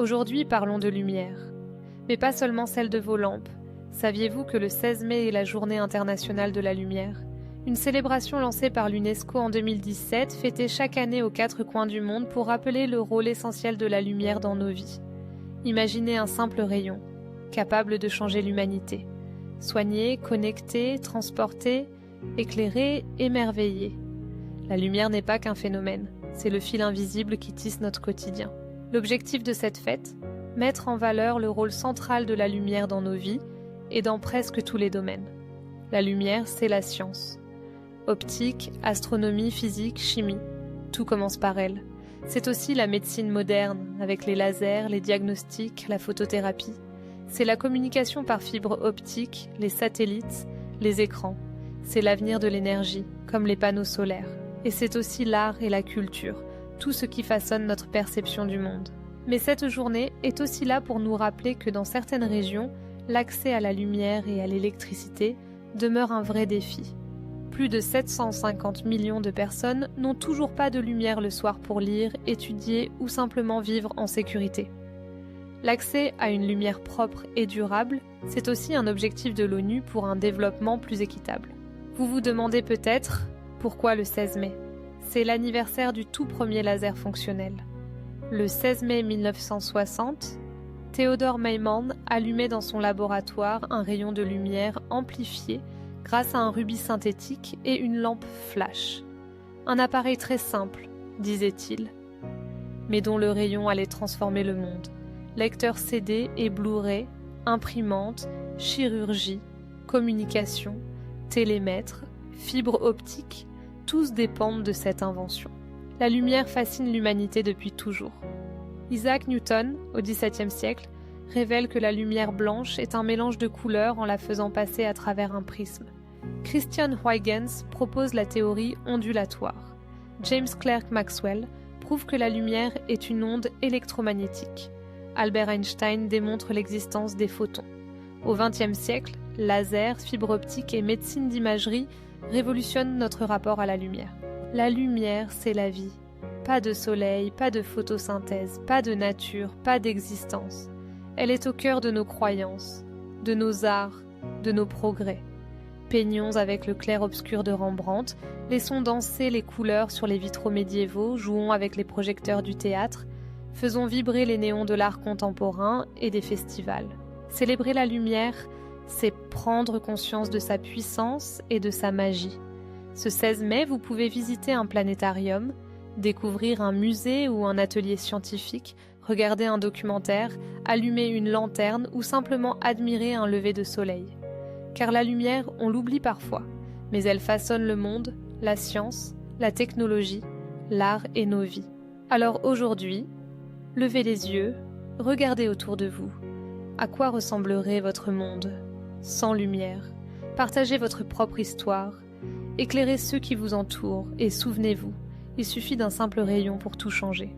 Aujourd'hui, parlons de lumière. Mais pas seulement celle de vos lampes. Saviez-vous que le 16 mai est la Journée internationale de la lumière ? Une célébration lancée par l'UNESCO en 2017, fêtée chaque année aux 4 coins du monde pour rappeler le rôle essentiel de la lumière dans nos vies. Imaginez un simple rayon, capable de changer l'humanité. Soigner, connecter, transporter, éclairer, émerveiller. La lumière n'est pas qu'un phénomène, c'est le fil invisible qui tisse notre quotidien. L'objectif de cette fête, mettre en valeur le rôle central de la lumière dans nos vies et dans presque tous les domaines. La lumière, c'est la science. Optique, astronomie, physique, chimie, tout commence par elle. C'est aussi la médecine moderne, avec les lasers, les diagnostics, la photothérapie. C'est la communication par fibre optique, les satellites, les écrans. C'est l'avenir de l'énergie, comme les panneaux solaires. Et c'est aussi l'art et la culture, tout ce qui façonne notre perception du monde. Mais cette journée est aussi là pour nous rappeler que dans certaines régions, l'accès à la lumière et à l'électricité demeure un vrai défi. Plus de 750 millions de personnes n'ont toujours pas de lumière le soir pour lire, étudier ou simplement vivre en sécurité. L'accès à une lumière propre et durable, c'est aussi un objectif de l'ONU pour un développement plus équitable. Vous vous demandez peut-être pourquoi le 16 mai ? C'est l'anniversaire du tout premier laser fonctionnel. Le 16 mai 1960, Theodore Maiman allumait dans son laboratoire un rayon de lumière amplifié grâce à un rubis synthétique et une lampe flash. Un appareil très simple, disait-il, mais dont le rayon allait transformer le monde. Lecteur CD et Blu-ray, imprimante, chirurgie, communication, télémètre, fibre optique, tous dépendent de cette invention. La lumière fascine l'humanité depuis toujours. Isaac Newton, au XVIIe siècle, révèle que la lumière blanche est un mélange de couleurs en la faisant passer à travers un prisme. Christian Huygens propose la théorie ondulatoire. James Clerk Maxwell prouve que la lumière est une onde électromagnétique. Albert Einstein démontre l'existence des photons. Au XXe siècle, laser, fibre optique et médecine d'imagerie révolutionnent notre rapport à la lumière. La lumière, c'est la vie. Pas de soleil, pas de photosynthèse, pas de nature, pas d'existence. Elle est au cœur de nos croyances, de nos arts, de nos progrès. Peignons avec le clair-obscur de Rembrandt, laissons danser les couleurs sur les vitraux médiévaux, jouons avec les projecteurs du théâtre, faisons vibrer les néons de l'art contemporain et des festivals. Célébrer la lumière, c'est prendre conscience de sa puissance et de sa magie. Ce 16 mai, vous pouvez visiter un planétarium, découvrir un musée ou un atelier scientifique, regarder un documentaire, allumer une lanterne ou simplement admirer un lever de soleil. Car la lumière, on l'oublie parfois, mais elle façonne le monde, la science, la technologie, l'art et nos vies. Alors aujourd'hui, levez les yeux, regardez autour de vous. À quoi ressemblerait votre monde sans lumière? Partagez votre propre histoire, éclairez ceux qui vous entourent et souvenez-vous, il suffit d'un simple rayon pour tout changer.